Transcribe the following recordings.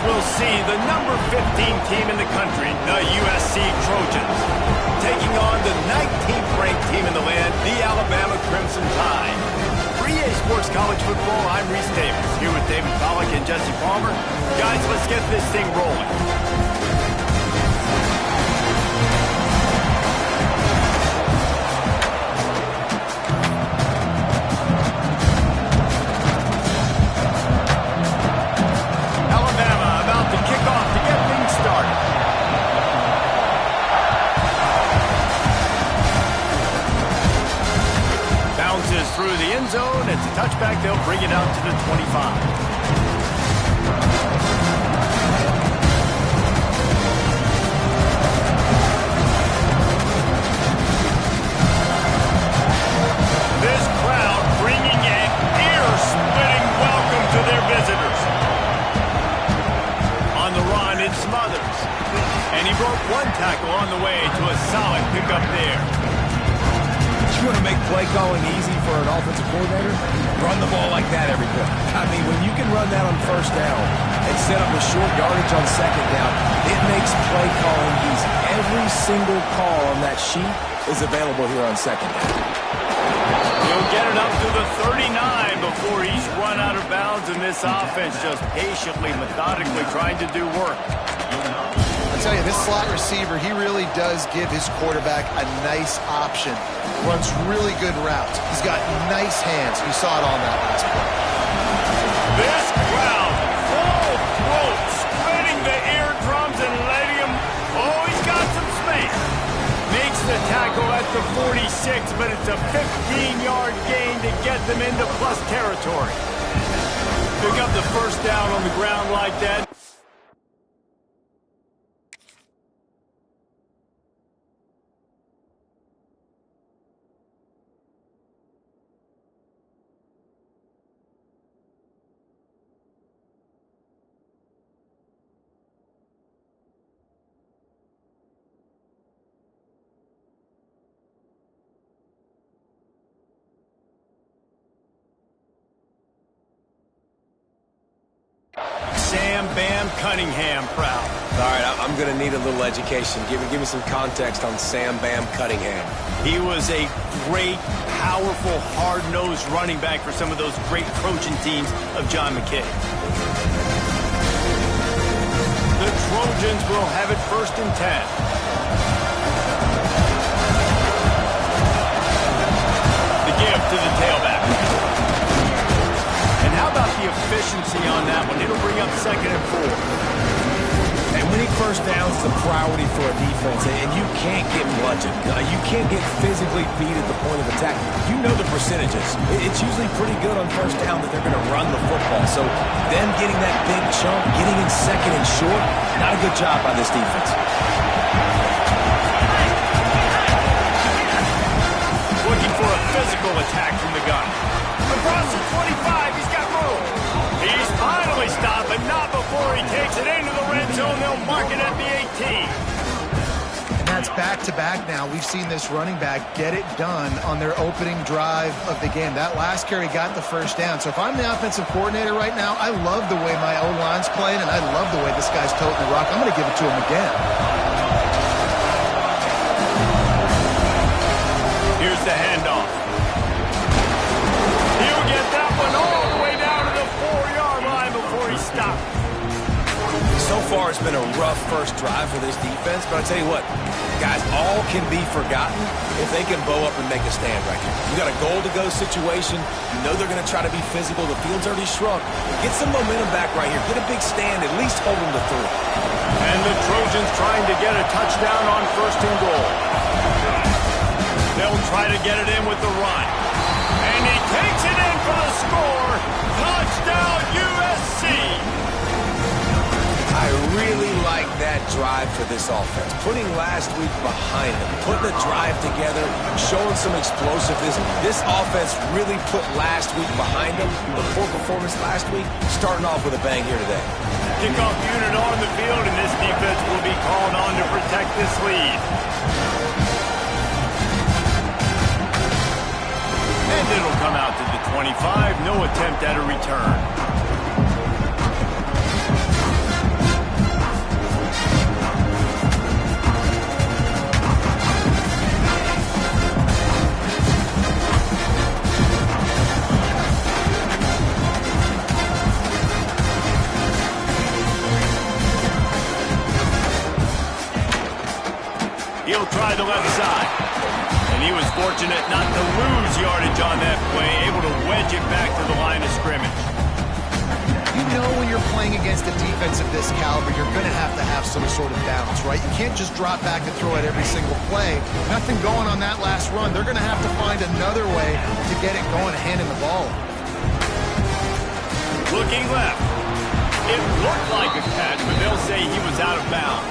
we'll see the number 15 team in the country, the USC Trojans, taking on the 19th ranked team in the land, the Alabama Crimson Tide. For EA Sports College Football, I'm Reese Davis, here with David Pollack and Jesse Palmer. Guys, let's get this thing rolling. Through the end zone, it's a touchback. They'll bring it out to the 25. This crowd bringing an ear-splitting welcome to their visitors. On the run, it's Smothers. And he broke one tackle on the way to a solid pickup there. You want to make play calling easy for an offensive coordinator? Run the ball like that every play. I mean, when you can run that on first down and set up a short yardage on second down, it makes play calling easy. Every single call on that sheet is available here on second down. He'll get it up to the 39 before he's run out of bounds, and this offense just patiently, methodically trying to do work. I tell you, this slot receiver, he really does give his quarterback a nice option. Runs really good routes. He's got nice hands. You saw it on that last play. This crowd, full throat, spreading the eardrums and letting him, oh, he's got some space. Makes the tackle at the 46, but it's a 15-yard gain to get them into plus territory. Pick up the first down on the ground like that. Sam Bam Cunningham proud. All right, I'm going to need a little education. Give me some context on Sam Bam Cunningham. He was a great, powerful, hard-nosed running back for some of those great Trojan teams of John McKay. The Trojans will have it 1st and 10. The give to the tailback. And how about the efficiency on that one? It'll bring up 2nd and 4. And winning first downs is a priority for a defense, and you can't get bludgeoned. You can't get physically beat at the point of attack. You know the percentages. It's usually pretty good on first down that they're going to run the football. So them getting that big chunk, getting in 2nd and short, not a good job by this defense. Looking for a physical attack from the gun. Across the 25, he's got room. He's finally stopped, but not before he takes it into the red zone. They'll mark it at the 18. And that's back-to-back now. We've seen this running back get it done on their opening drive of the game. That last carry got the first down. So if I'm the offensive coordinator right now, I love the way my O-line's playing, and I love the way this guy's toting the rock. I'm going to give it to him again. Here's the handoff. He'll get that one all the way down to the 4-yard line before he stops. So far, it's been a rough first drive for this defense, but I tell you what, guys, all can be forgotten if they can bow up and make a stand right here. You got a goal-to-go situation. You know they're going to try to be physical. The field's already shrunk. Get some momentum back right here. Get a big stand. At least hold them to 3. And the Trojans trying to get a touchdown on 1st and goal. They'll try to get it in with the run. And he takes it in for the score. Touchdown, USC. I really like that drive for this offense. Putting last week behind them, putting the drive together, showing some explosiveness. This offense really put last week behind them. The poor performance last week, starting off with a bang here today. Kickoff unit on the field, and this defense will be called on to protect this lead. And it'll come out to the 25. No attempt at a return. fortunate not to lose yardage on that play, able to wedge it back to the line of scrimmage. You know when you're playing against a defense of this caliber, you're going to have some sort of balance, right? You can't just drop back and throw it every single play. Nothing going on that last run. They're going to have to find another way to get it going, handing the ball. Looking left. It looked like a catch, but they'll say he was out of bounds.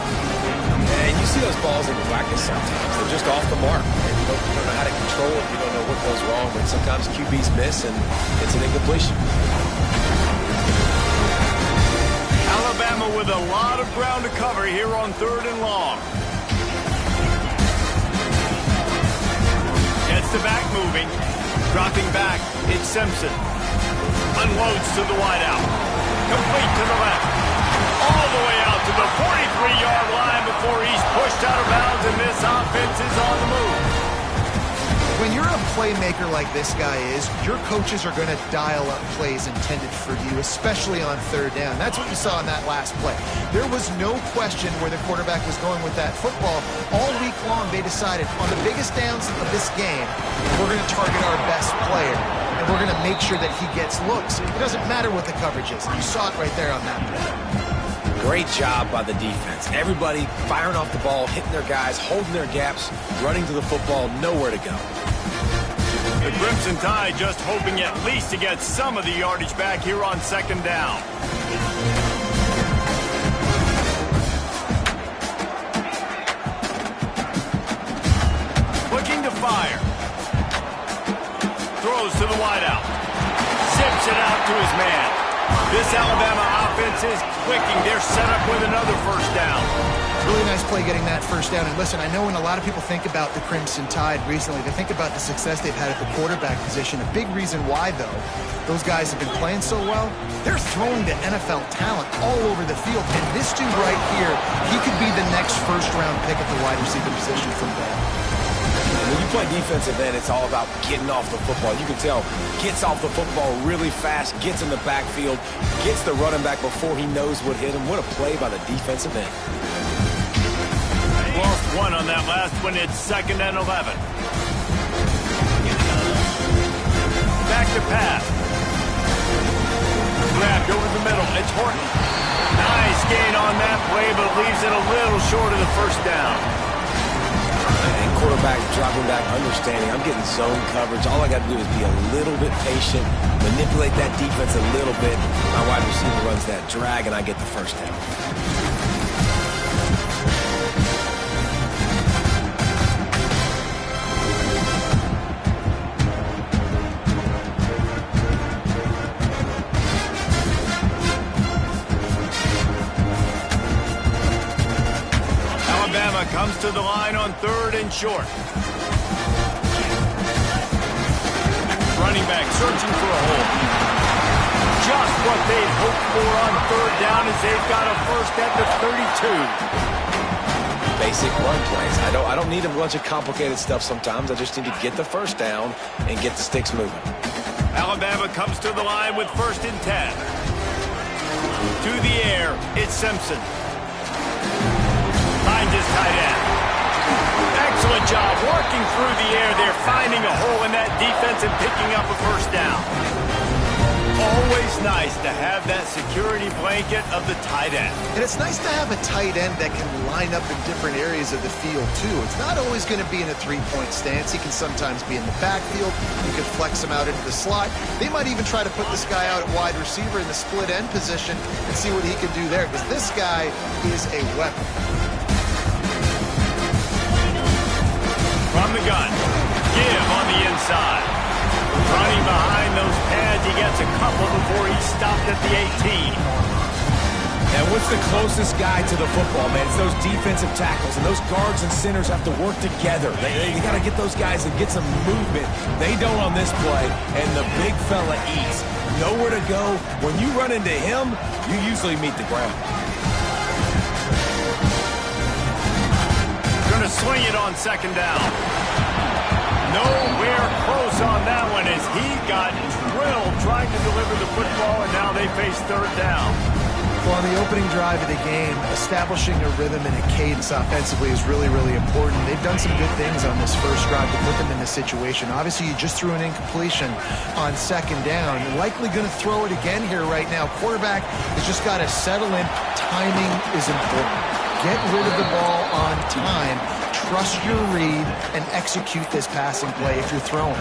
And you see those balls in practice sometimes. They're just off the mark. And you don't know how to control it. You don't know what goes wrong. But sometimes QBs miss, and it's an incompletion. Alabama with a lot of ground to cover here on 3rd and long. Gets the back moving. Dropping back, it's Simpson. Unloads to the wideout. Complete to the left. All the way out to the 43-yard line before he's pushed out of bounds, and this offense is on the move. When you're a playmaker like this guy is, your coaches are going to dial up plays intended for you, especially on 3rd down. That's what you saw in that last play. There was no question where the quarterback was going with that football. All week long, they decided on the biggest downs of this game, we're going to target our best player, and we're going to make sure that he gets looks. It doesn't matter what the coverage is. You saw it right there on that play. Great job by the defense. Everybody firing off the ball, hitting their guys, holding their gaps, running to the football, nowhere to go. The Crimson Tide just hoping at least to get some of the yardage back here on 2nd down. Looking to fire. Throws to the wideout. Zips it out to his man. This Alabama offense is clicking. They're set up with another 1st down. Really nice play getting that 1st down. And listen, I know when a lot of people think about the Crimson Tide recently, they think about the success they've had at the quarterback position. A big reason why, though, those guys have been playing so well, they're throwing to NFL talent all over the field. And this dude right here, he could be the next 1st-round pick at the wide receiver position from Bama. When you play defensive end, it's all about getting off the football. You can tell, gets off the football really fast, gets in the backfield, gets the running back before he knows what hit him. What a play by the defensive end. Lost one on that last one. It's 2nd and 11. Back to pass. Grabbed over the middle. It's Horton. Nice gain on that play, but leaves it a little short of the 1st down. And quarterback dropping back, understanding I'm getting zone coverage. All I got to do is be a little bit patient, manipulate that defense a little bit. My wide receiver runs that drag, and I get the 1st down. Comes to the line on 3rd and short. Running back searching for a hole. Just what they'd hoped for on 3rd down as they've got a 1st at the 32. Basic run plays. I don't need a bunch of complicated stuff sometimes. I just need to get the 1st down and get the sticks moving. Alabama comes to the line with 1st and 10. To the air, it's Simpson. Finds his tight end. Excellent job working through the air. They're finding a hole in that defense and picking up a 1st down. Always nice to have that security blanket of the tight end. And it's nice to have a tight end that can line up in different areas of the field, too. It's not always going to be in a 3-point stance. He can sometimes be in the backfield. You could flex him out into the slot. They might even try to put this guy out at wide receiver in the split end position and see what he can do there, because this guy is a weapon. From the gun, give on the inside. Running behind those pads, he gets a couple before he's stopped at the 18. And what's the closest guy to the football, man? It's those defensive tackles, and those guards and centers have to work together. They got to get those guys and get some movement. They don't on this play, and the big fella eats. Nowhere to go. When you run into him, you usually meet the ground. Going to swing it on 2nd down. Nowhere close on that one as he got drilled trying to deliver the football, and now they face 3rd down. Well, on the opening drive of the game, establishing a rhythm and a cadence offensively is really, really important. They've done some good things on this first drive to put them in this situation. Obviously, you just threw an incompletion on second down. Likely going to throw it again here right now. Quarterback has just got to settle in. Timing is important. Get rid of the ball on time. Trust your read and execute this passing play if you're throwing.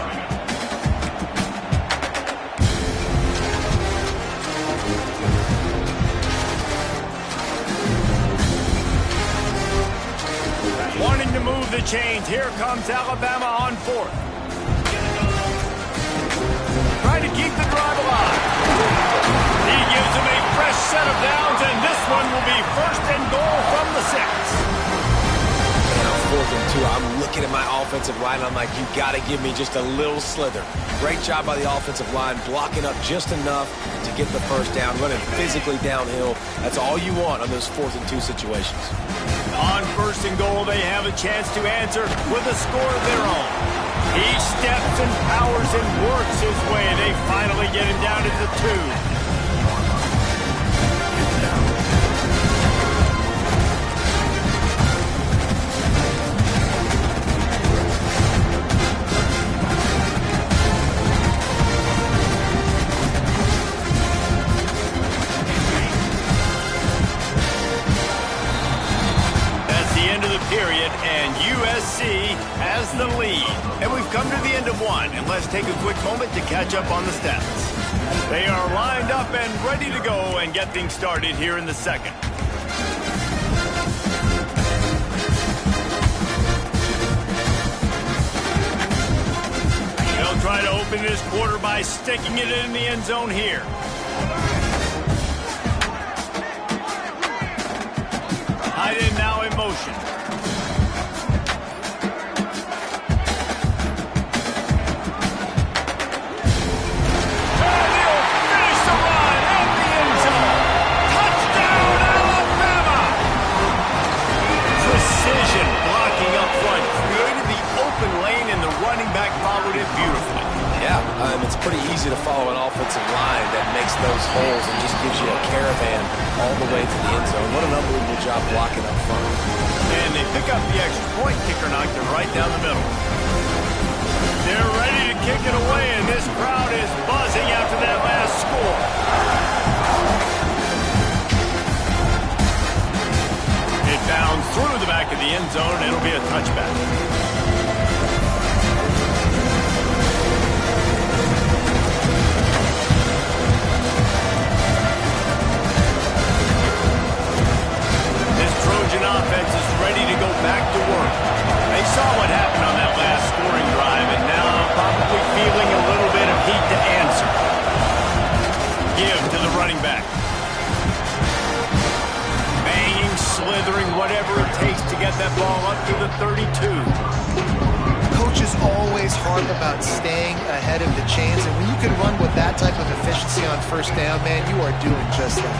Wanting to move the chains. Here comes Alabama on fourth. Trying to keep the drive alive. He gives them a fresh set of downs, and this one will be first and goal from the 6. And on 4th and 2, I'm looking at my offensive line. I'm like, you got to give me just a little slither. Great job by the offensive line, blocking up just enough to get the first down, running physically downhill. That's all you want on those 4th and 2 situations. On first and goal, they have a chance to answer with a score of their own. He steps and powers and works his way. They finally get him down to the 2. Period, and USC has the lead. And we've come to the end of one, and let's take a quick moment to catch up on the stats. They are lined up and ready to go and get things started here in the second. They'll try to open this quarter by sticking it in the end zone here. Tight end now in motion. It's pretty easy to follow an offensive line that makes those holes and just gives you a caravan all the way to the end zone. What an unbelievable job blocking up front. And they pick up the extra point. Kicker knocked it right down the middle. They're ready to kick it away, and this crowd is buzzing after that last score. It bounds through the back of the end zone, and it'll be a touchback. Offense is ready to go back to work. They saw what happened on that last scoring drive, and now probably feeling a little bit of heat to answer. Give to the running back. Banging, slithering, whatever it takes to get that ball up to the 32. Coaches always harp about staying ahead of the chains, and when you can run with that type of efficiency on first down, man, you are doing just that.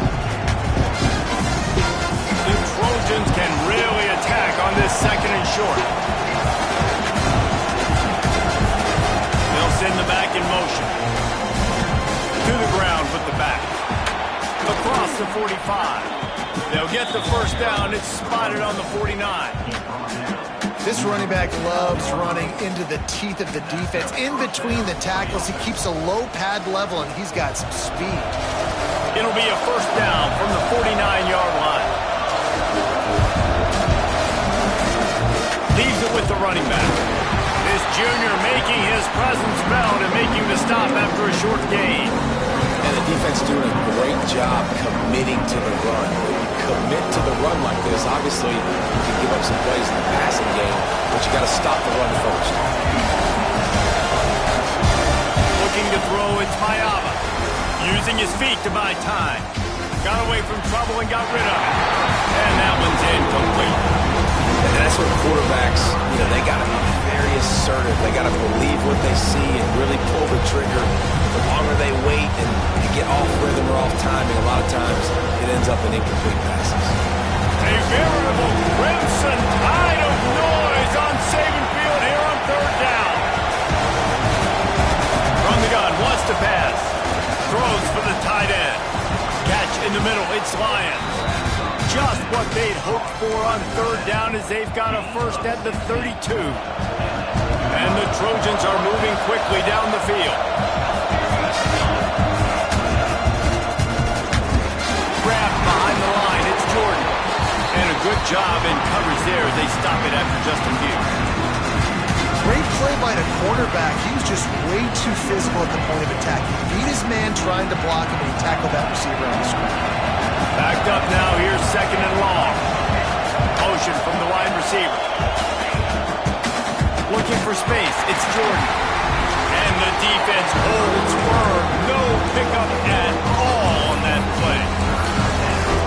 The Trojans can really attack on this second and short. They'll send the back in motion. To the ground with the back. Across the 45. They'll get the first down. It's spotted on the 49. This running back loves running into the teeth of the defense. In between the tackles, he keeps a low pad level, and he's got some speed. It'll be a first down from the 49-yard line. Leaves it with the running back. This junior making his presence felt and making the stop after a short gain. And the defense doing a great job committing to the run. When you commit to the run like this, obviously you can give up some plays in the passing game, but you got to stop the run first. Looking to throw, it's Bama. Using his feet to buy time. Got away from trouble and got rid of it. And that one's incomplete. And that's what quarterbacks, they got to be very assertive. They got to believe what they see and really pull the trigger. The longer they wait and get off rhythm or off timing, a lot of times it ends up in incomplete passes. A veritable crimson tide of noise on Saban Field here on third down. From the gun, wants to pass. Throws for the tight end. Catch In the middle, it's Lions. Just what they'd hoped for on third down as they've got a first at the 32. And the Trojans are moving quickly down the field. Grabbed behind the line, it's Jordan. And a good job in coverage there as they stop it after just a few. Great play by the quarterback. He was just way too physical at the point of attack. He beat his man trying to block him, and he tackled that receiver on the screen. Backed up now, here's second and long. Motion from the wide receiver. Looking for space, it's Jordan. And the defense holds firm. No pickup at all on that play.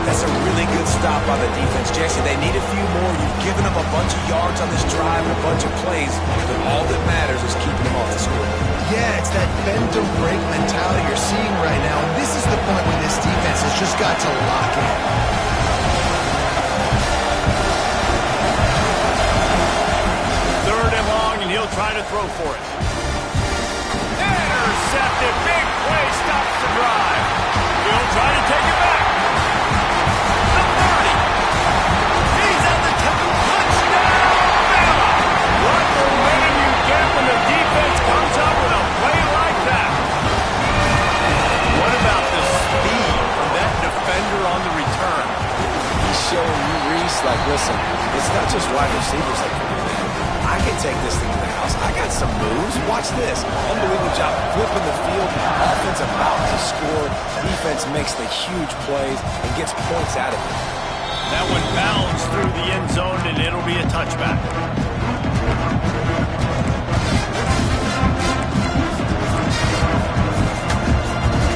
That's a really good stop by the defense, Jason. They need a few more. You've given them a bunch of yards on this drive and a bunch of plays, but all that matters is keeping them off the scoreboard. Yeah, it's that bend don't break mentality you're seeing right now, and this is the point where this defense has just got to lock in. Third and long, and he'll try to throw for it. Intercepted. Big play stops the drive. He'll try to take it back. The 30. He's at the 10. Touchdown, Bama! What momentum you get when the defense comes up with a play like that. What about the speed from that defender on the return? He's showing you, Reese, like, listen, it's not just wide receivers that can do that. I can take this thing to the house. I got some moves. Watch this. Unbelievable job flipping the field. Offense about to score. Defense makes the huge plays and gets points out of it. That one bounds through the end zone, and it'll be a touchback.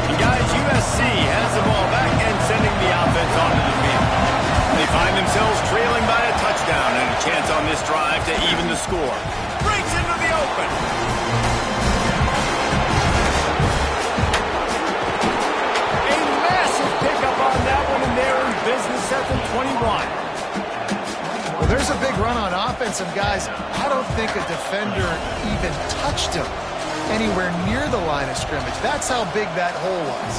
And guys, USC has the ball back and sending the offense onto the field. They find themselves trailing by a touchdown and a chance on this drive to even the score. Breaks into the open. A massive pickup on that one, and they're in business at the 21. Well, there's a big run on offense, and guys, I don't think a defender even touched him anywhere near the line of scrimmage. That's how big that hole was.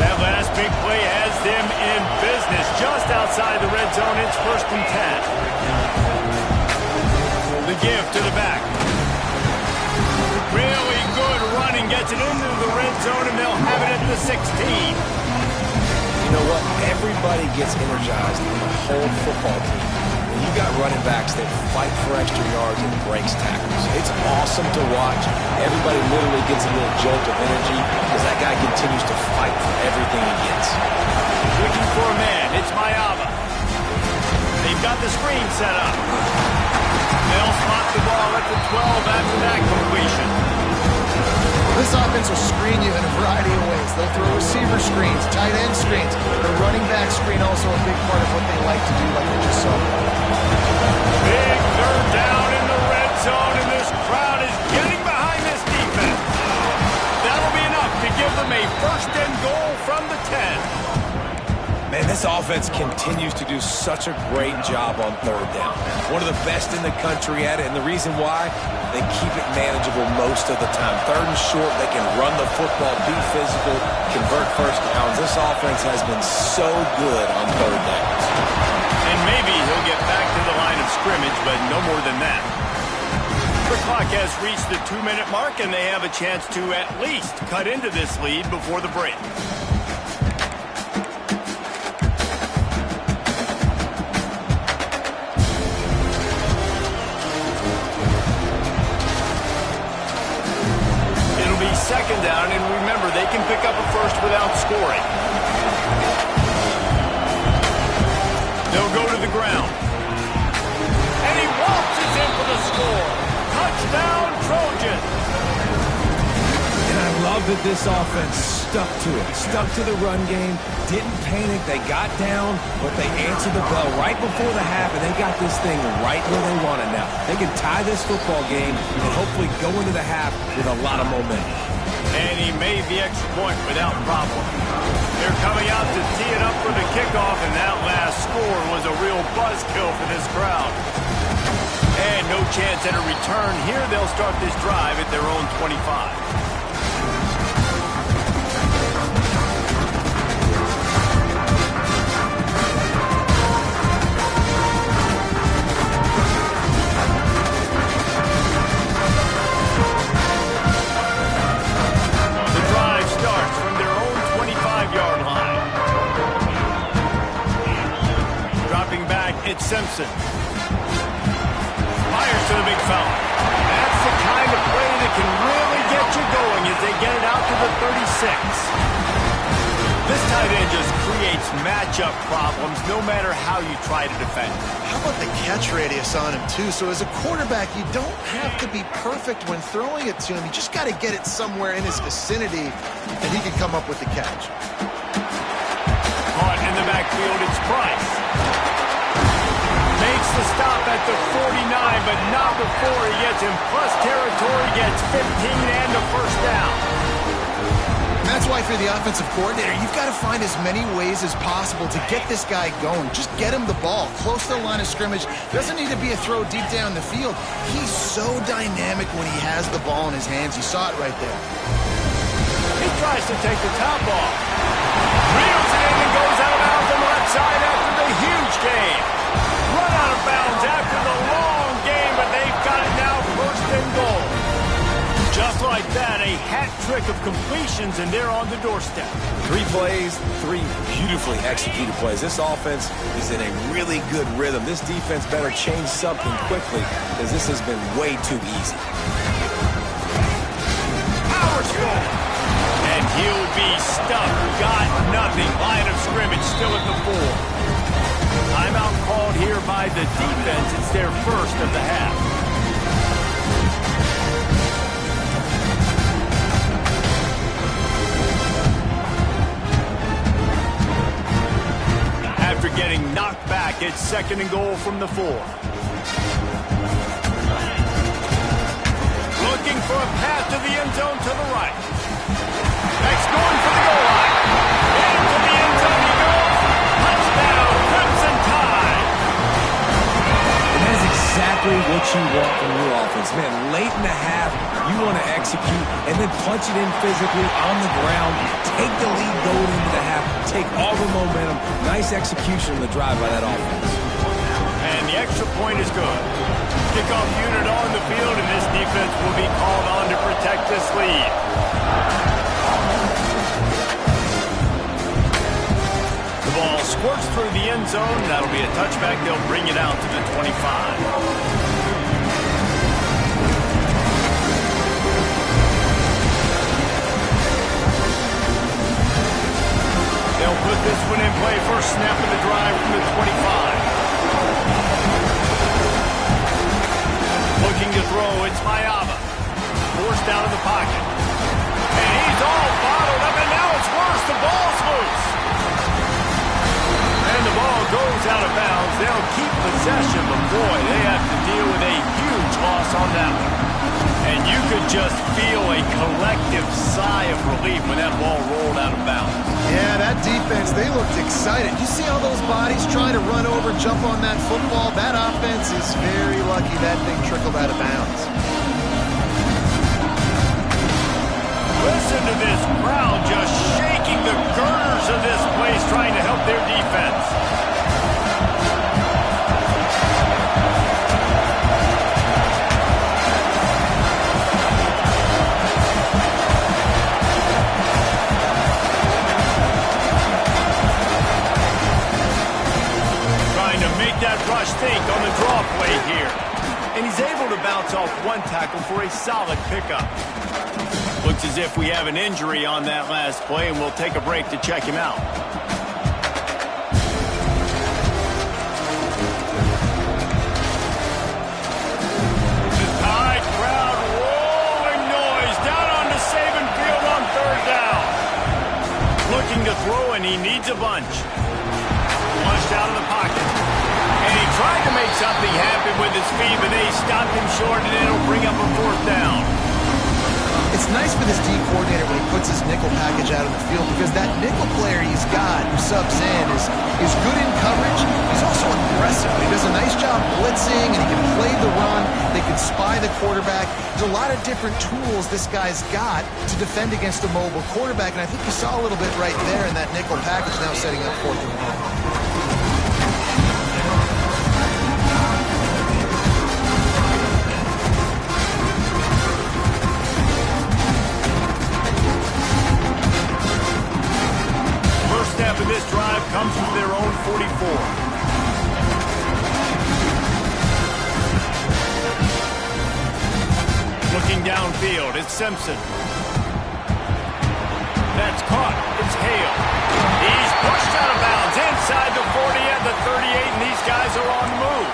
That last big play has them in business just outside the red zone. It's first and 10. The give to the back. Really good running. Gets it into the red zone, and they'll have it at the 16. You know what? Everybody gets energized in the whole football team. When you got running backs that fight for extra yards and breaks tackles. It's awesome to watch. Everybody literally gets a little jolt of energy because that guy continues to fight for everything he gets. Looking for a man. It's Mayava. They've got the screen set up. They'll spot the ball at the 12 after that completion. This offense will screen you in a variety of ways. They'll throw receiver screens, tight end screens. The running back screen also a big part of what they like to do, like we just saw. Big third down in the red zone, and this crowd is getting behind this defense. That'll be enough to give them a first and goal from the 10. Man, this offense continues to do such a great job on third down. One of the best in the country at it, and the reason why, they keep it manageable most of the time. Third and short, they can run the football, be physical, convert first downs. This offense has been so good on third downs. And maybe he'll get back to the line of scrimmage, but no more than that. The clock has reached the 2-minute mark, and they have a chance to at least cut into this lead before the break. Second down, and remember, they can pick up a first without scoring. They'll go to the ground. And he waltzes in for the score. Touchdown, Trojans. And I love that this offense stuck to it. Stuck to the run game. Didn't panic. They got down, but they answered the bell right before the half, and they got this thing right where they want it now. They can tie this football game and hopefully go into the half with a lot of momentum. And he made the extra point without problem. They're coming out to tee it up for the kickoff, and that last score was a real buzzkill for this crowd. And no chance at a return here. They'll start this drive at their own 25. 36. This tight end just creates matchup problems no matter how you try to defend. How about the catch radius on him, too? So as a quarterback, you don't have to be perfect when throwing it to him. You just got to get it somewhere in his vicinity, and he can come up with the catch. Caught in the backfield, it's Price. Makes the stop at the 49, but not before he gets in plus territory, gets 15 and a first down. That's why for the offensive coordinator, you've got to find as many ways as possible to get this guy going. Just get him the ball close to the line of scrimmage. Doesn't need to be a throw deep down the field. He's so dynamic when he has the ball in his hands. You saw it right there. He tries to take the top off. Reels it in and goes out of bounds on the left side after the huge gain. Run out of bounds after the long game, but they've got it now first and goal. Just like that, a hat trick of completions, and they're on the doorstep. 3 plays, 3 beautifully executed plays. This offense is in a really good rhythm. This defense better change something quickly, because this has been way too easy. Power score. And he'll be stuck. Got nothing. Line of scrimmage still at the 4. Timeout called here by the defense. It's their first of the half. After getting knocked back, it's second and goal from the 4. Looking for a path to the end zone to the right. Next going for the goal line. Into the end zone he goes. Touchdown, Crimson Tide. And that is exactly what you want from your offense. Man, late in the half, you want to execute and then punch it in physically on the ground. Take the lead going into the half. Take all the momentum. Nice execution on the drive by that offense. And the extra point is good. Kickoff unit on the field, and this defense will be called on to protect this lead. The ball squirts through the end zone. That'll be a touchback. They'll bring it out to the 25. They'll put this one in play. First snap of the drive from the 25. Looking to throw, it's Mayava. Forced out of the pocket. And he's all bottled up, and now it's worse. The ball's loose. And the ball goes out of bounds. They'll keep possession, but boy, they have to deal with a huge loss on that one. And you could just feel a collective sigh of relief when that ball rolled out of bounds. Yeah, that defense, they looked excited. You see all those bodies trying to run over, jump on that football? That offense is very lucky that thing trickled out of bounds. Listen to this crowd just shaking the girders of this place, trying to help their defense. That rush think on the draw play here. And he's able to bounce off one tackle for a solid pickup. Looks as if we have an injury on that last play, and we'll take a break to check him out. The Tide crowd rolling noise down on the Saban field on third down. Looking to throw, and he needs a bunch. Launched out of the pocket. And he tried to make something happen with his feet, but they stopped him short, and it'll bring up a fourth down. It's nice for this D coordinator when he puts his nickel package out on the field, because that nickel player he's got who subs in is good in coverage. He's also aggressive. He does a nice job blitzing, and he can play the run. They can spy the quarterback. There's a lot of different tools this guy's got to defend against a mobile quarterback, and I think you saw a little bit right there in that nickel package now setting up fourth and one. Of this drive comes from their own 44. Looking downfield, it's Simpson. guys are on the move.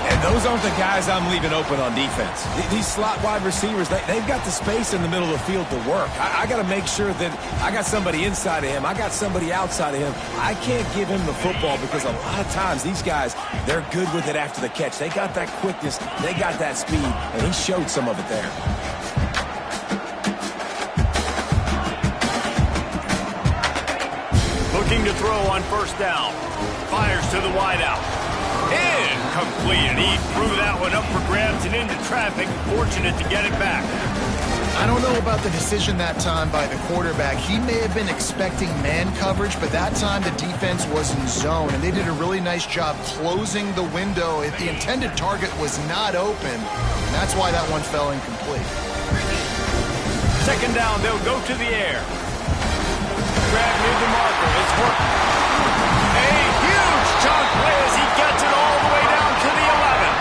And those aren't the guys I'm leaving open on defense. These slot wide receivers, they've got the space in the middle of the field to work. I got to make sure that I got somebody inside of him. I got somebody outside of him. I can't give him the football because a lot of times these guys, they're good with it after the catch. They got that quickness. They got that speed, and he showed some of it there. Looking to throw on first down. Fires to the wideout. Incomplete, and he threw that one up for grabs and into traffic. Fortunate to get it back. I don't know about the decision that time by the quarterback. He may have been expecting man coverage, but that time the defense was in zone, and they did a really nice job closing the window. If the intended target was not open, and that's why that one fell incomplete. Second down, they'll go to the air. Grab near the marker. It's Horton. A huge chunk play as he gets it all the way down to the 11.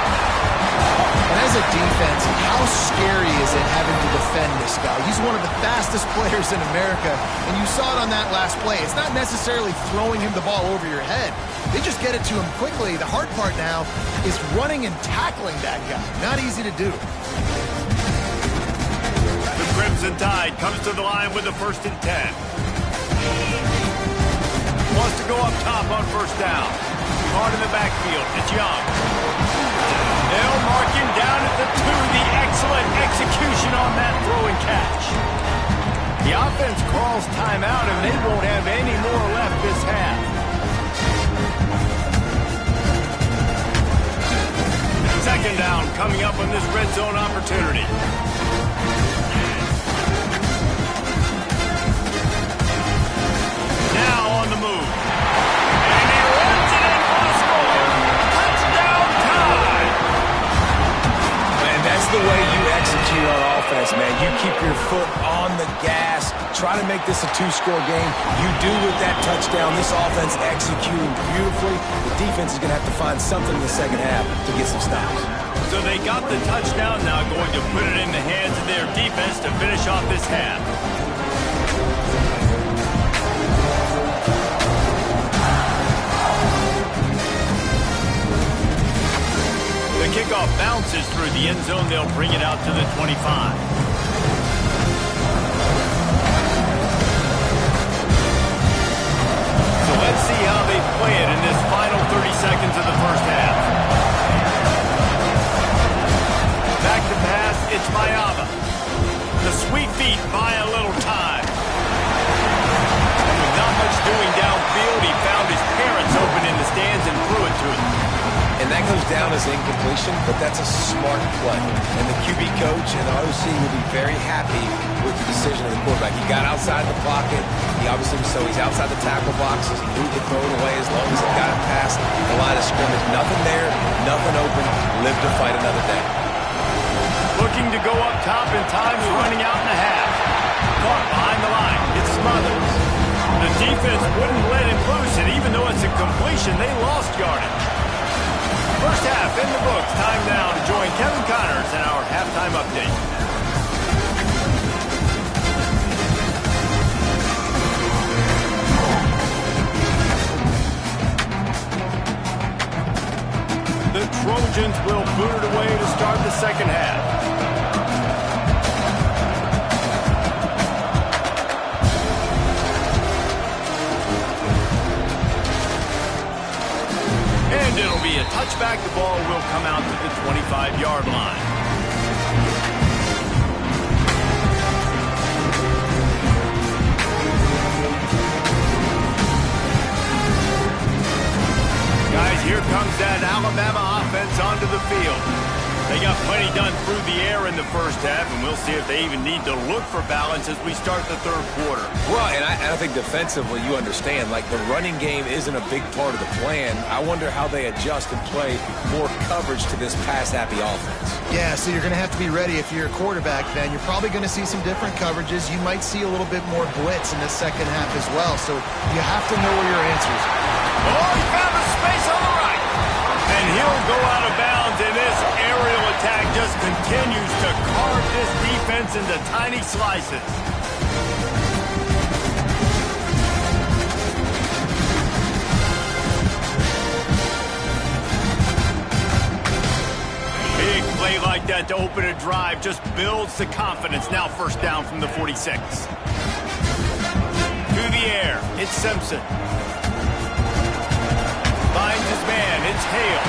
And as a defense, how scary is it having to defend this guy? He's one of the fastest players in America, and you saw it on that last play. It's not necessarily throwing him the ball over your head. They just get it to him quickly. The hard part now is running and tackling that guy. Not easy to do. The Crimson Tide comes to the line with the 1st and 10. Wants to go up top on first down. Caught in the backfield. It's Young. They'll mark him down at the 2. The excellent execution on that throw and catch. The offense calls timeout, and they won't have any more left this half. Second down coming up on this red zone opportunity. Now on the move. And he runs it in for the score. Touchdown time. Man, that's the way you execute on offense, man. You keep your foot on the gas. Try to make this a 2-score game. You do with that touchdown. This offense executing beautifully. The defense is going to have to find something in the second half to get some stops. So they got the touchdown, now going to put it in the hands of their defense to finish off this half. The kickoff bounces through the end zone. They'll bring it out to the 25. So let's see how they play it in this final 30 seconds of the first half. Back to pass, it's Bama. The sweet feet buy a little time. And with not much doing downfield, he found his parents open in the stands and threw it to them. And that goes down as incompletion, but that's a smart play. And the QB coach and the OC will be very happy with the decision of the quarterback. He got outside the pocket. He obviously, so he's outside the tackle boxes. He moved to throw it away as long as he got it past the line of scrimmage. Nothing there, nothing open. Live to fight another day. Looking to go up top, and time's running out in the half. Caught behind the line. It's Smothers. The defense wouldn't let him loose, and even though it's a completion, they lost yardage. First half in the books. Time now to join Kevin Connors in our halftime update. The Trojans will boot it away to start the second half. And it'll be a touchback. The ball will come out to the 25-yard line. Guys, here comes that Alabama offense onto the field. They got plenty done through the air in the first half, and we'll see if they even need to look for balance as we start the third quarter. Well, and I think defensively, you understand, like the running game isn't a big part of the plan. I wonder how they adjust and play more coverage to this pass-happy offense. Yeah, so you're going to have to be ready if you're a quarterback, Ben. You're probably going to see some different coverages. You might see a little bit more blitz in the second half as well, so you have to know where your answers are. Oh, he found a space on the right. And he'll go out of bounds, and this aerial attack just continues to carve this defense into tiny slices. like that to open a drive. Just builds the confidence. Now first down from the 46. Through the air, it's Simpson. Finds his man, it's Hale.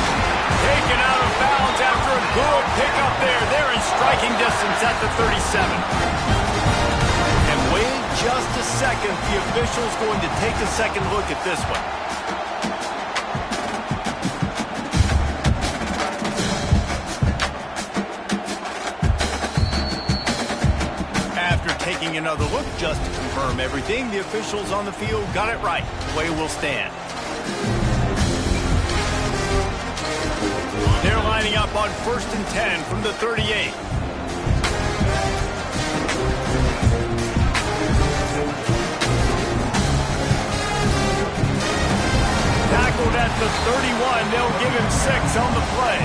Taken out of bounds after a good pickup there. They're in striking distance at the 37. And wait just a second. The official's going to take a second look at this one. After taking another look just to confirm everything, the officials on the field got it right. Play will stand. They're lining up on 1st and 10 from the 38. Tackled at the 31. They'll give him 6 on the play.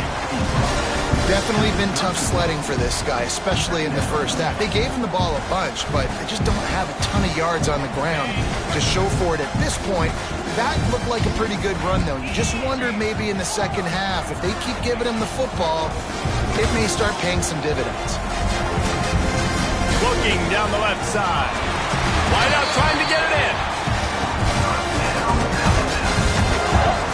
Definitely been tough sledding for this guy, especially in the first half. They gave him the ball a bunch, but they just don't have a ton of yards on the ground to show for it at this point. That looked like a pretty good run, though. You just wonder maybe in the second half, if they keep giving him the football, it may start paying some dividends. Looking down the left side. Wide out trying to get it in.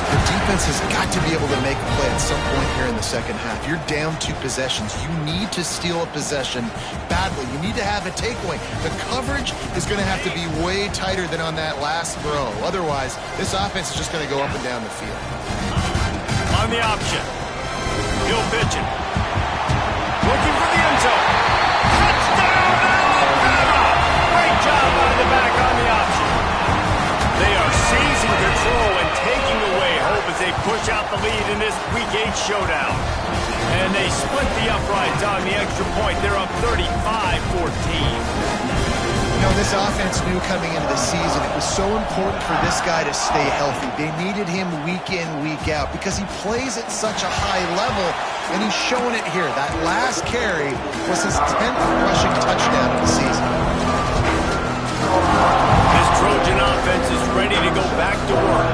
The defense has got to be able to make a play at some point here in the second half. You're down 2 possessions. You need to steal a possession badly. You need to have a takeaway. The coverage is going to have to be way tighter than on that last throw. Otherwise, this offense is just going to go up and down the field. On the option. He'll pitch it. Looking for the end zone. Touchdown, Alabama! Great job out of the back on the option. They are seizing control and taking away hope as they push out the lead in this Week 8 showdown. And they split the uprights on the extra point. They're up 35-14. You know, this offense knew coming into the season it was so important for this guy to stay healthy. They needed him week in, week out because he plays at such a high level, and he's showing it here. That last carry was his 10th rushing touchdown of the season. This Trojan offense is ready to go back to work.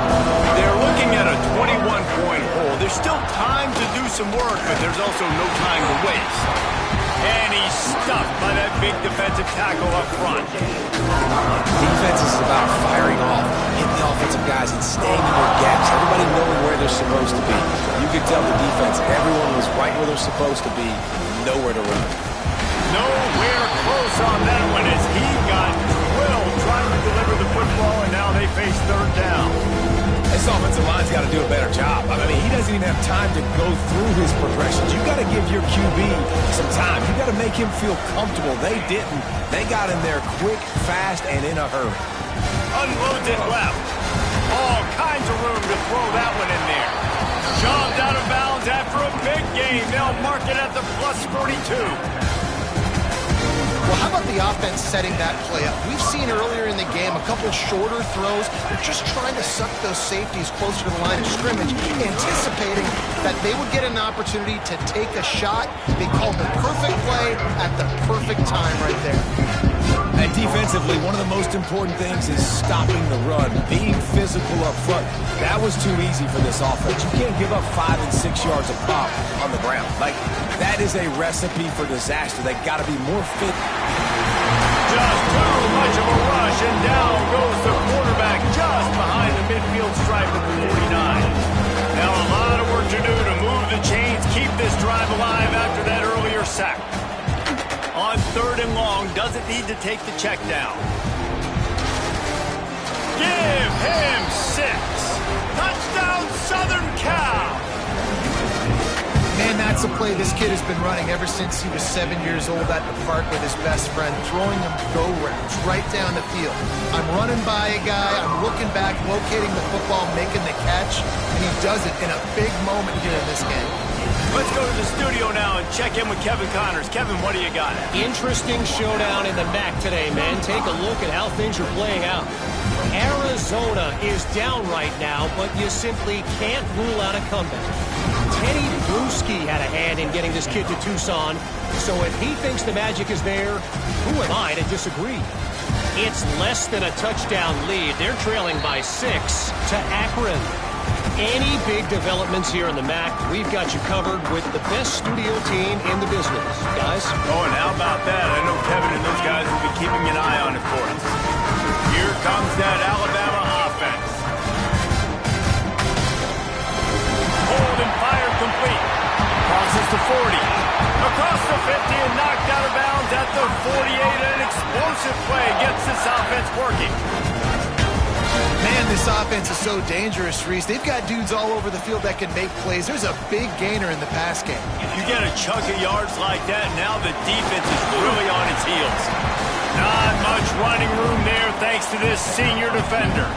They're looking at a 21-point hole. There's still time to do some work, but there's also no time to waste. And he's stuffed by that big defensive tackle up front. Defense is about firing off, hitting the offensive guys and staying in their gaps. Everybody knowing where they're supposed to be. You could tell the defense, everyone was right where they're supposed to be, nowhere to run. Nowhere close on that one as he got drilled trying to deliver the football, and now they face 3rd down. This offensive line's got to do a better job. I mean, he doesn't even have time to go through his progressions. You got to give your QB some time. You got to make him feel comfortable. They didn't. They got in there quick, fast, and in a hurry. Unloads it left. All kinds of room to throw that one in there. Shoved out of bounds after a big game. They'll mark it at the +42. Well, how about the offense setting that play up? We've seen earlier in the game a couple shorter throws. They're just trying to suck those safeties closer to the line of scrimmage, anticipating that they would get an opportunity to take a shot. They called the perfect play at the perfect time right there. And defensively, one of the most important things is stopping the run, being physical up front. That was too easy for this offense. You can't give up 5 and 6 yards a pop on the ground. Like, that is a recipe for disaster. They got to be more fit. Just too much of a rush, and down goes the quarterback just behind the midfield stripe at the 49. Now a lot of work to do to move the chains, keep this drive alive after that earlier sack. On 3rd and long, doesn't need to take the check down. Give him 6. Touchdown, Southern Cal. Man, that's a play this kid has been running ever since he was 7 years old at the park with his best friend, throwing him go-rounds right down the field. I'm running by a guy, I'm looking back, locating the football, making the catch, and he does it in a big moment here in this game. Let's go to the studio now and check in with Kevin Connors. Kevin, what do you got? Interesting showdown in the MAC today, man. Take a look at how things are playing out. Arizona is down right now, but you simply can't rule out a comeback. Teddy Bruschi had a hand in getting this kid to Tucson, so if he thinks the magic is there, who am I to disagree? It's less than a touchdown lead. They're trailing by 6 to Akron. Any big developments here in the MAC, we've got you covered with the best studio team in the business. Guys? Oh, and how about that? I know Kevin and those guys will be keeping an eye on it for us. Here comes that Alabama offense. Hold and fire complete. Crosses the 40. Across the 50 and knocked out of bounds at the 48. An explosive play gets this offense working. Man, this offense is so dangerous, Reese. They've got dudes all over the field that can make plays. There's a big gainer in the pass game. You get a chunk of yards like that, now the defense is really on its heels. Not much running room there thanks to this senior defender.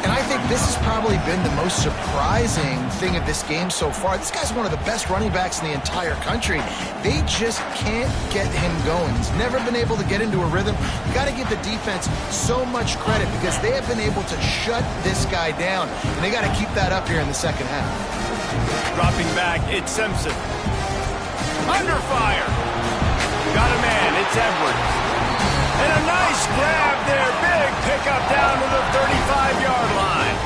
And I think this has probably been the most surprising thing of this game so far. This guy's one of the best running backs in the entire country. They just can't get him going. He's never been able to get into a rhythm. You got to give the defense so much credit because they have been able to shut this guy down. And they got to keep that up here in the second half. Dropping back, it's Simpson. Under fire. Got a man, it's Edwards. And a nice grab there. Big pickup down to the 35-yard line.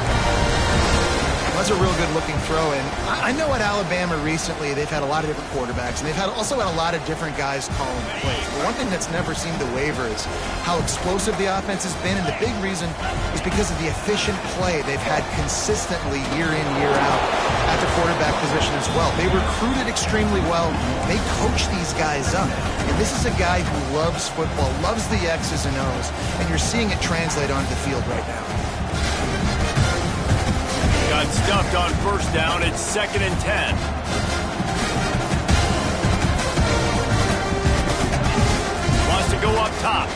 That's a real good-looking throw. And I know at Alabama recently they've had a lot of different quarterbacks, and they've also had a lot of different guys calling plays. But one thing that's never seemed to waver is how explosive the offense has been, and the big reason is because of the efficient play they've had consistently year in, year out at the quarterback position as well. They recruited extremely well. They coach these guys up. And this is a guy who loves football, loves the X's and O's, and you're seeing it translate onto the field right now. Got stuffed on first down. It's 2nd and 10. Wants to go up top.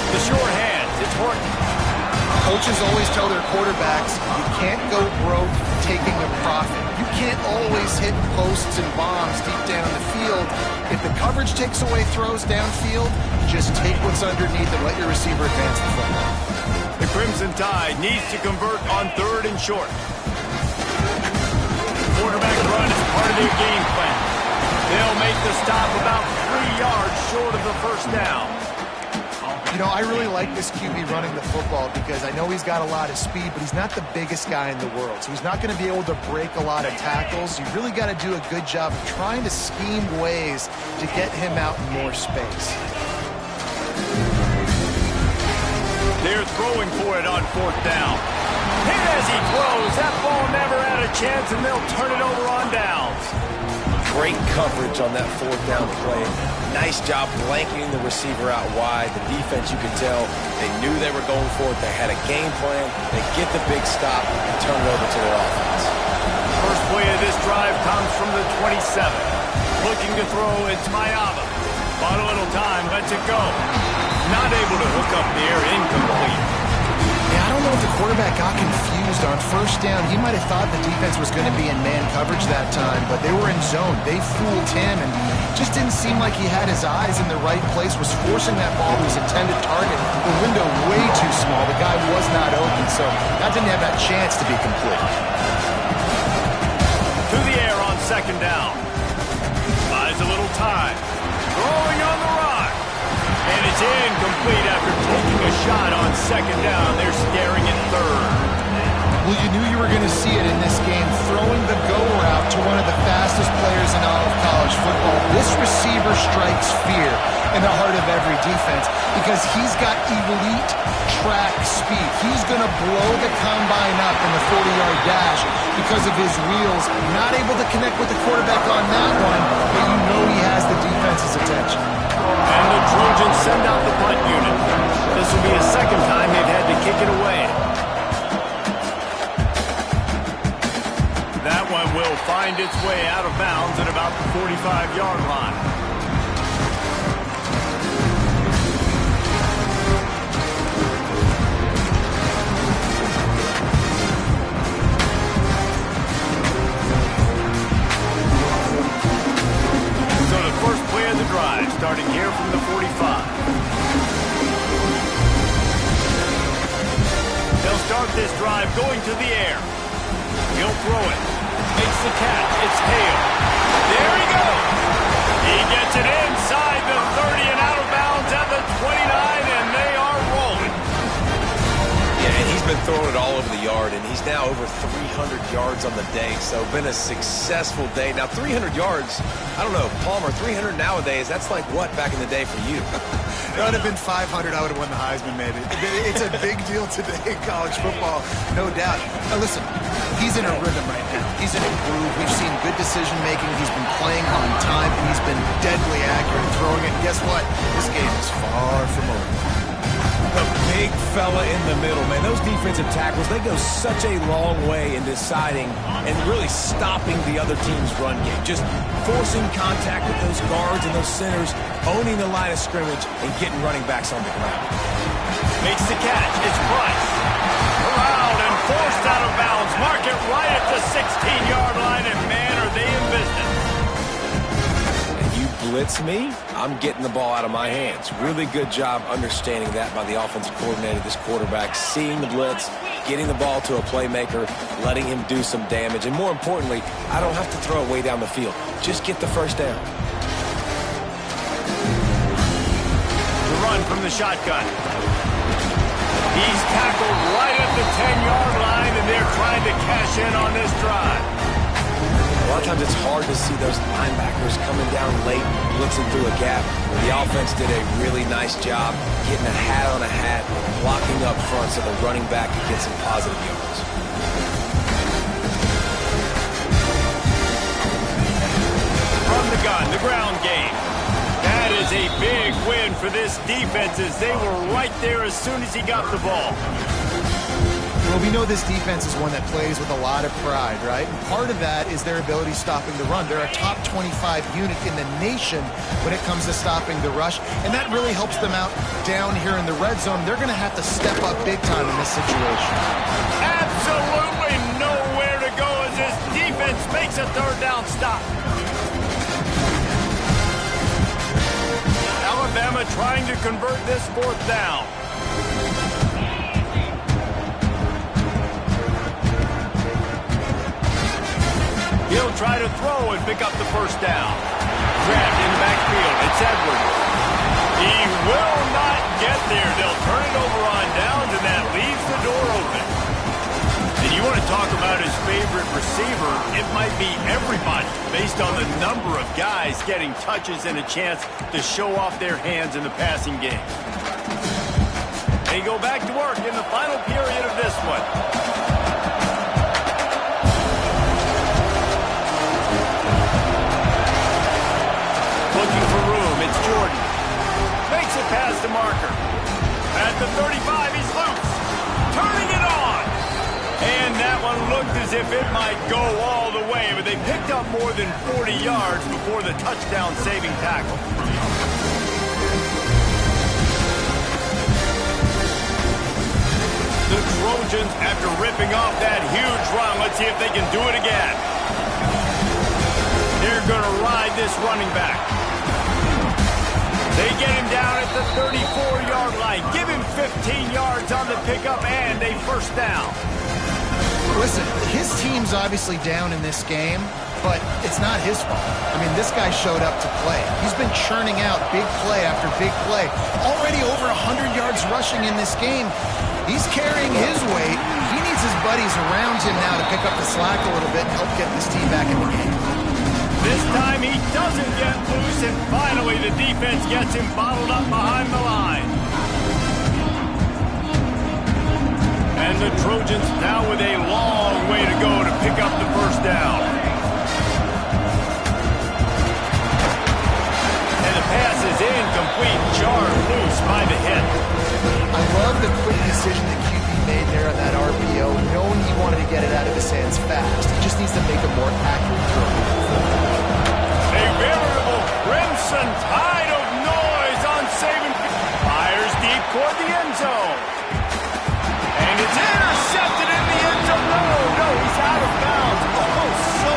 The short hands. It's Horton. Coaches always tell their quarterbacks, you can't go broke taking a profit. You can't always hit posts and bombs deep down the field. If the coverage takes away throws downfield, just take what's underneath and let your receiver advance the football. The Crimson Tide needs to convert on 3rd and short. Quarterback run is part of their game plan. They'll make the stop about 3 yards short of the first down. You know, I really like this QB running the football because I know he's got a lot of speed, but he's not the biggest guy in the world. So he's not going to be able to break a lot of tackles. You really got to do a good job of trying to scheme ways to get him out in more space. They're throwing for it on 4th down. Hit as he throws. That ball never had a chance, and they'll turn it over on downs. Great coverage on that 4th down play. Nice job blanketing the receiver out wide. The defense, you could tell, they knew they were going for it. They had a game plan. They get the big stop and turn it over to their offense. First play of this drive comes from the 27. Looking to throw, it's Mayava. Bought a little time, lets it go. Not able to hook up there, incomplete. Yeah, I don't know if the quarterback got confused on first down. He might have thought the defense was going to be in man coverage that time, but they were in zone. They fooled him, and just didn't seem like he had his eyes in the right place, was forcing that ball to his intended target. The window way too small. The guy was not open, so that didn't have that chance to be complete. To the air on 2nd down. Buys a little time. Throwing on the run. And it's incomplete after taking a shot on 2nd down. They're staring at 3rd. Well, you knew you were going to see it in this game, throwing the go route to one of the fastest players in all of college football. This receiver strikes fear in the heart of every defense because he's got elite track speed. He's going to blow the combine up in the 40-yard dash because of his wheels. Not able to connect with the quarterback on that one, but you know he has the defense's attention. And the Trojans send out the punt unit. This will be a 2nd time they've had to kick it away. That one will find its way out of bounds at about the 45-yard line. So the first play of the drive, starting here from the 45. They'll start this drive going to the air. He'll throw it. Makes the catch. It's Hale. There he goes. He gets it inside the 30 and out of bounds at the 29, and they are rolling. Yeah, and he's been throwing it all over the yard, and he's now over 300 yards on the day, so been a successful day. Now, 300 yards, I don't know, Palmer, 300 nowadays, that's like what back in the day for you? It would have been 500, I would have won the Heisman, maybe. It's a big deal today in college football, no doubt. Now, listen, he's in a rhythm right now. He's in a groove. We've seen good decision-making. He's been playing on time, and he's been deadly accurate throwing it. And guess what? This game is far from over. The big fella in the middle, man. Those defensive tackles, they go such a long way in deciding and really stopping the other team's run game. Just forcing contact with those guards and those centers, owning the line of scrimmage, and getting running backs on the ground. Makes the catch. It's Price. Corralled and forced out of bounds. Mark it right at the 16-yard line, and man, are they in business. Blitz me, I'm getting the ball out of my hands. Really good job understanding that by the offensive coordinator, this quarterback, seeing the blitz, getting the ball to a playmaker, letting him do some damage, and more importantly, I don't have to throw it way down the field. Just get the first down. The run from the shotgun. He's tackled right at the 10-yard line, and they're trying to cash in on this drive. A lot of times it's hard to see those linebackers coming down late, blitzing through a gap. The offense did a really nice job getting a hat on a hat, blocking up front so the running back could get some positive yards. From the gun, the ground game. That is a big win for this defense as they were right there as soon as he got the ball. Well, we know this defense is one that plays with a lot of pride, right? And part of that is their ability stopping the run. They're a top 25 unit in the nation when it comes to stopping the rush, and that really helps them out down here in the red zone. They're going to have to step up big time in this situation. Absolutely nowhere to go as this defense makes a third down stop. Alabama trying to convert this fourth down. He'll try to throw and pick up the first down. Grabbed in the backfield. It's Edwards. He will not get there. They'll turn it over on downs, and that leaves the door open. And you want to talk about his favorite receiver, it might be everybody based on the number of guys getting touches and a chance to show off their hands in the passing game. They go back to work in the final period of this one. Looking for room, it's Jordan. Makes it past the marker. At the 35, he's loose. Turning it on. And that one looked as if it might go all the way, but they picked up more than 40 yards before the touchdown-saving tackle. The Trojans, after ripping off that huge run, let's see if they can do it again. They're going to ride this running back. They get him down at the 34-yard line. Give him 15 yards on the pickup and a first down. Listen, his team's obviously down in this game, but it's not his fault. I mean, this guy showed up to play. He's been churning out big play after big play. Already over 100 yards rushing in this game. He's carrying his weight. He needs his buddies around him now to pick up the slack a little bit and help get this team back in the game. This time he doesn't get loose, and finally the defense gets him bottled up behind the line. And the Trojans now with a long way to go to pick up the first down. And the pass is incomplete, jarred loose by the hit. I love the quick decision that QB made there on that RPO, knowing he wanted to get it out of his hands fast. He just needs to make a more accurate throw. A veritable crimson tide of noise on Saban. Fires deep toward the end zone. And it's intercepted in the end zone. No, he's out of bounds. Oh, so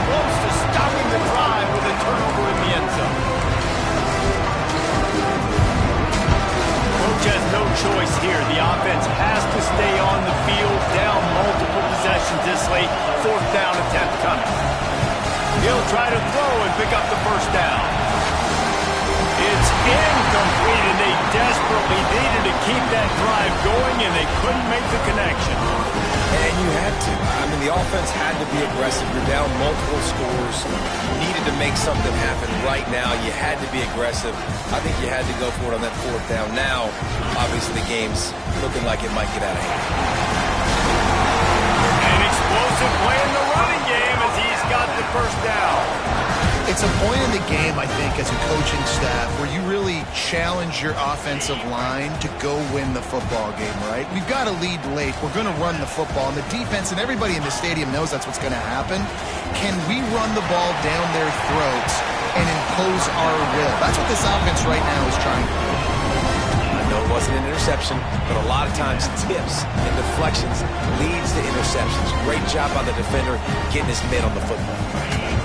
close to stopping the drive with a turnover in the end zone. Coach has no choice here. The offense has to stay on the field, down multiple possessions this late. Fourth down attempt coming. He'll try to throw and pick up the first down. It's incomplete, and they desperately They needed to keep that drive going, and they couldn't make the connection. And you had to. I mean, the offense had to be aggressive. You're down multiple scores. You needed to make something happen right now. You had to be aggressive. I think you had to go for it on that fourth down. Now, obviously, the game's looking like it might get out of hand. An explosive play in the running game as he's got the first down. It's a point in the game, I think, as a coaching staff where you really challenge your offensive line to go win the football game, right? We've got to lead late. We're going to run the football. And the defense and everybody in the stadium knows that's what's going to happen. Can we run the ball down their throats and impose our will? That's what this offense right now is trying to do. I know it wasn't an interception, but a lot of times tips and deflections leads to interceptions. Great job by the defender getting his mitt on the football.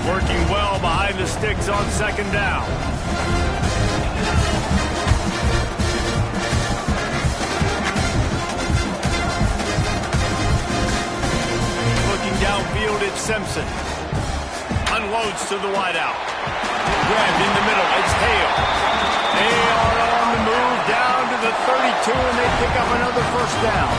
Working well behind the sticks on second down. Looking downfield, it's Simpson. Unloads to the wideout. Grabbed in the middle, it's Hale. They are on the move down to the 32, and they pick up another first down.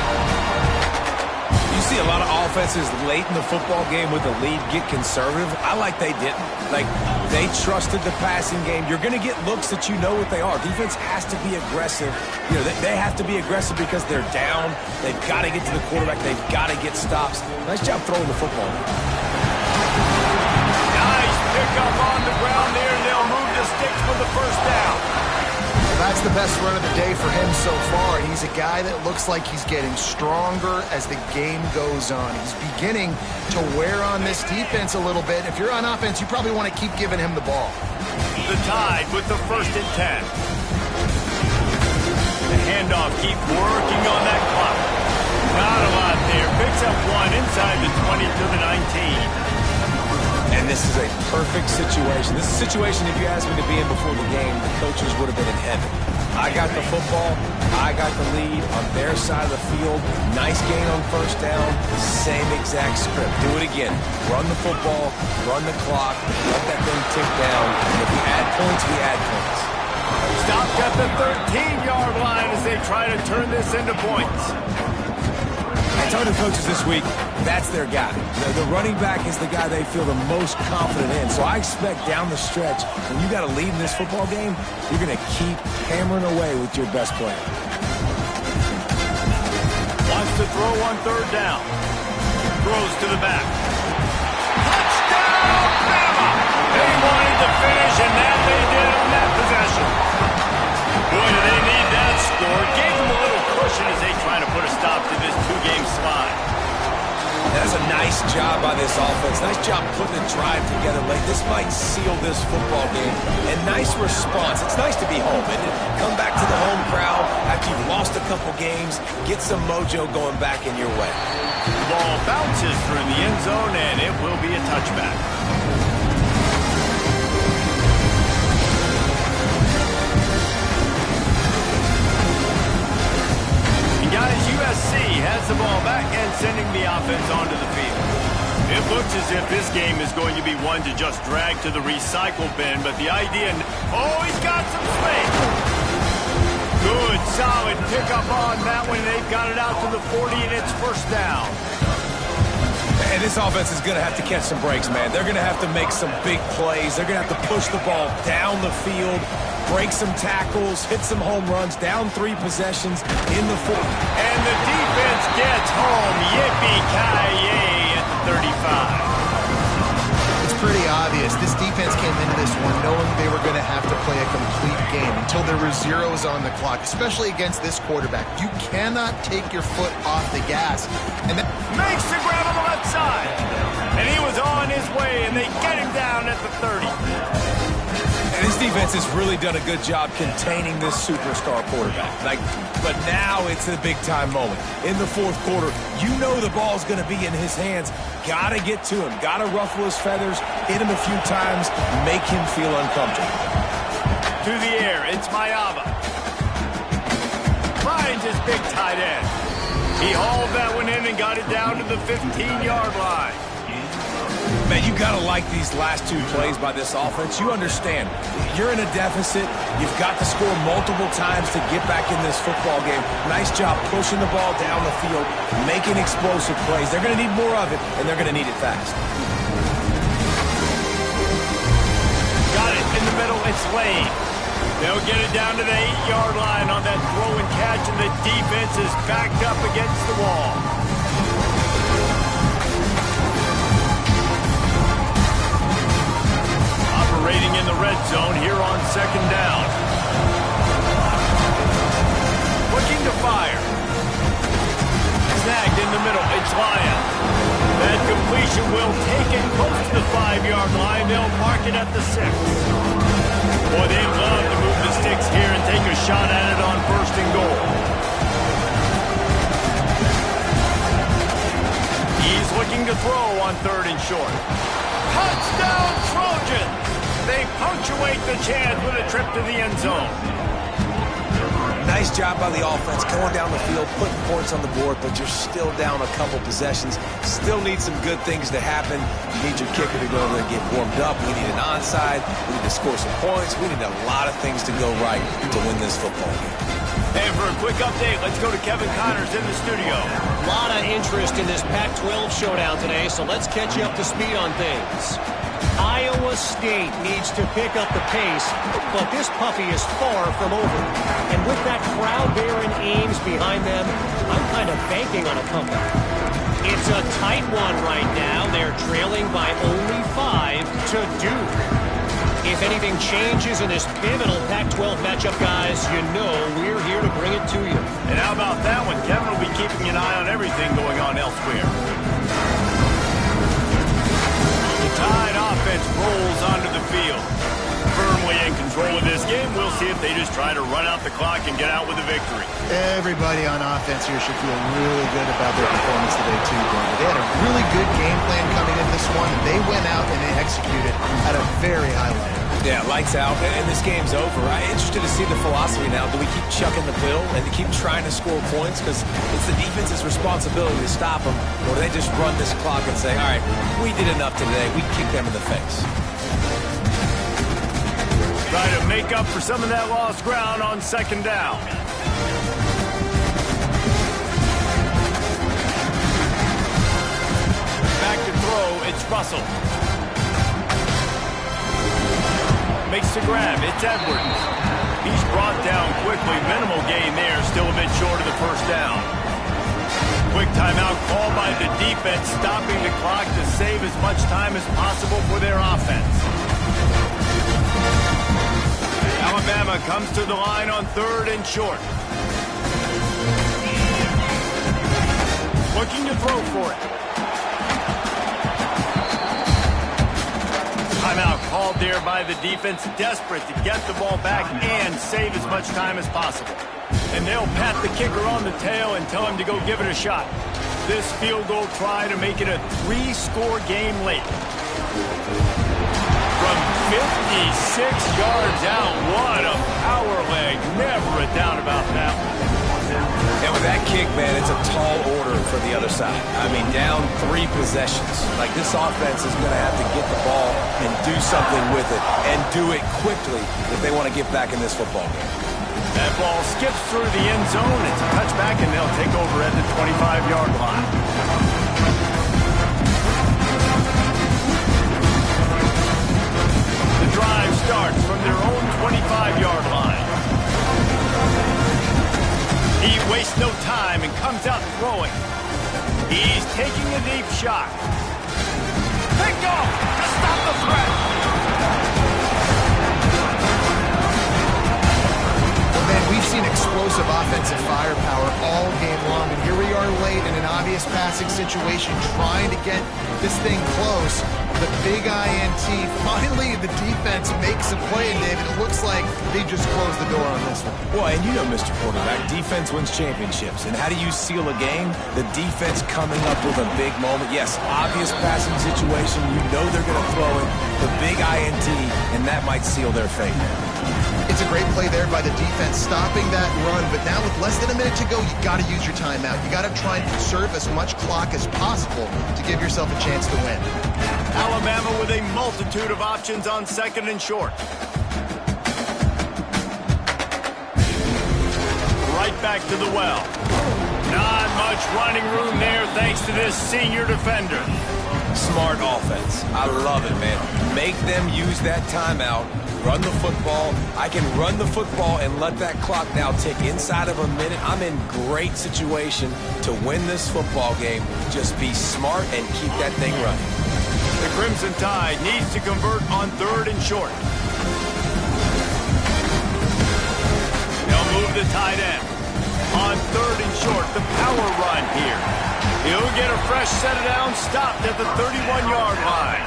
You see a lot of offenses late in the football game with the lead get conservative. I like they didn't. Like, they trusted the passing game. You're going to get looks that you know what they are. Defense has to be aggressive. You know, they have to be aggressive because they're down. They've got to get to the quarterback. They've got to get stops. Nice job throwing the football. Nice pick up on the ground there, and they'll move the sticks for the first down. That's the best run of the day for him so far. He's a guy that looks like he's getting stronger as the game goes on. He's beginning to wear on this defense a little bit. If you're on offense, you probably want to keep giving him the ball. The Tide with the 1st and 10. The handoff keep working on that clock. Not a lot there. Picks up one inside the 20 to the 19. And this is a perfect situation. This is a situation, if you asked me to be in before the game, the coaches would have been in heaven. I got the football. I got the lead on their side of the field. Nice gain on first down. Same exact script. Do it again. Run the football. Run the clock. Let that thing tick down. And if we add points, we add points. Stopped at the 13-yard line as they try to turn this into points. I told the coaches this week, that's their guy. The running back is the guy they feel the most confident in. So I expect down the stretch, when you got a lead in this football game, you're going to keep hammering away with your best player. Wants to throw on third down. Throws to the back. Touchdown, Bama! They wanted to finish, and that they did on that possession. Boy, do they need that score. Gave them a little cushion as they try to put a stop to this two-game slide. That's a nice job by this offense. Nice job putting the drive together late. This might seal this football game. And nice response. It's nice to be home, isn't it? Come back to the home crowd after you've lost a couple games. Get some mojo going back in your way. The ball bounces through the end zone, and it will be a touchback. Guys, USC has the ball back and sending the offense onto the field. It looks as if this game is going to be one to just drag to the recycle bin, but the idea... Oh, he's got some space! Good, solid pickup on that one. They've got it out to the 40, and it's first down. And this offense is going to have to catch some breaks, man. They're going to have to make some big plays. They're going to have to push the ball down the field, break some tackles, hit some home runs, down 3 possessions in the fourth. And the defense gets home. Yippee-ki-yay at the 35. It's pretty obvious. This defense came into this one knowing they were going to have to play a complete game until there were zeros on the clock, especially against this quarterback. You cannot take your foot off the gas. And that makes the grab on the left side. And he was on his way, and they get him down at the 30. And this defense has really done a good job containing this superstar quarterback. But now it's a big-time moment. In the fourth quarter, you know the ball's going to be in his hands. Got to get to him. Got to ruffle his feathers, hit him a few times, make him feel uncomfortable. To the air, it's Mayava. Finds his big tight end. He hauled that one in and got it down to the 15-yard line. Man, you got to like these last two plays by this offense. You understand, you're in a deficit. You've got to score multiple times to get back in this football game. Nice job pushing the ball down the field, making explosive plays. They're going to need more of it, and they're going to need it fast. Got it in the middle. It's Lane. They'll get it down to the 8-yard line on that throw and catch, and the defense is backed up against the wall. Operating in the red zone here on second down. Looking to fire. Snagged in the middle. It's Lyon. That completion will take it close to the 5-yard line. They'll mark it at the 6. Boy, they love to move the sticks here and take a shot at it on first and goal. He's looking to throw on third and short. Touchdown, Trojans! They punctuate the chance with a trip to the end zone. Nice job by the offense going down the field, putting points on the board, but you're still down a couple possessions. Still need some good things to happen. You need your kicker to go over and get warmed up. We need an onside. We need to score some points. We need a lot of things to go right to win this football game. And for a quick update, let's go to Kevin Connors in the studio. A lot of interest in this Pac-12 showdown today, so let's catch you up to speed on things. Iowa State needs to pick up the pace, but this puppy is far from over. And with that crowd there in Ames behind them, I'm kind of banking on a comeback. It's a tight one right now. They're trailing by only 5 to Duke. If anything changes in this pivotal Pac-12 matchup, guys, you know we're here to bring it to you. And how about that one? Kevin will be keeping an eye on everything going on elsewhere. The Tide offense rolls onto the field. Firmly in control of this game. We'll see if they just try to run out the clock and get out with a victory. Everybody on offense here should feel really good about their performance today, too, David. They had a really good game plan coming in this one, and they went out and they executed at a very high level. Yeah, lights out, and this game's over. I'm interested to see the philosophy now. Do we keep chucking the pill and keep trying to score points? Because it's the defense's responsibility to stop them. Or do they just run this clock and say, all right, we did enough today. We kicked them in the face. Try to make up for some of that lost ground on second down. Back to throw, it's Russell. Makes the grab, it's Edwards. He's brought down quickly, minimal gain there, still a bit short of the first down. Quick timeout called by the defense, stopping the clock to save as much time as possible for their offense. Alabama comes to the line on third and short. Looking to throw for it. Timeout called there by the defense, desperate to get the ball back and save as much time as possible. And they'll pat the kicker on the tail and tell him to go give it a shot. This field goal try to make it a 3-score game late. From 56 yards out, what a power leg. Never a doubt about that one. And with that kick, man, it's a tall order for the other side. I mean, down 3 possessions. Like, this offense is going to have to get the ball and do something with it, and do it quickly if they want to get back in this football game. That ball skips through the end zone. It's a touchback, and they'll take over at the 25-yard line. The drive starts from their own 25-yard line. He wastes no time and comes out throwing. He's taking a deep shot. Picked off to stop the threat. Well, man, we've seen explosive offensive firepower all game long, and here we are late in an obvious passing situation trying to get this thing close. The big INT, finally the defense makes a play, and David, it looks like they just closed the door on this one. Well, and you know, Mr. Quarterback, defense wins championships. And how do you seal a game? The defense coming up with a big moment. Yes, obvious passing situation. You know they're going to throw it. The big INT, and that might seal their fate. It's a great play there by the defense, stopping that run. But now with less than a minute to go, you got to use your timeout. You got to try and conserve as much clock as possible to give yourself a chance to win. Alabama with a multitude of options on second and short. Right back to the well. Not much running room there thanks to this senior defender. Smart offense. I love it, man. Make them use that timeout. Run the football. I can run the football and let that clock now tick inside of a minute. I'm in great situation to win this football game. Just be smart and keep that thing running. The Crimson Tide needs to convert on third and short. They'll move the tight end. On third and short, the power run here. He'll get a fresh set down, stopped at the 31-yard line.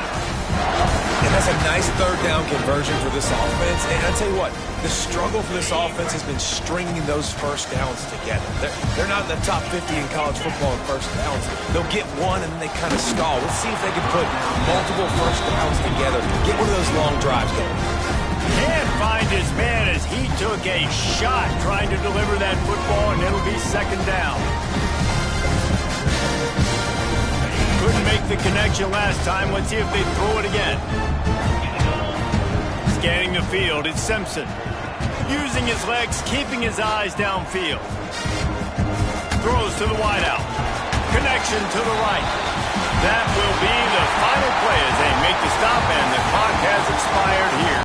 And that's a nice third down conversion for this offense. And I'll tell you what, the struggle for this offense has been stringing those first downs together. They're not in the top 50 in college football in first downs. They'll get one and then they kind of stall. Let's see if they can put multiple first downs together. Get one of those long drives going. Can't find his man as he took a shot trying to deliver that football, and it'll be second down. Couldn't make the connection last time. Let's see if they throw it again. Scanning the field, it's Simpson. Using his legs, keeping his eyes downfield. Throws to the wideout. Connection to the right. That will be the final play as they make the stop, and the clock has expired here.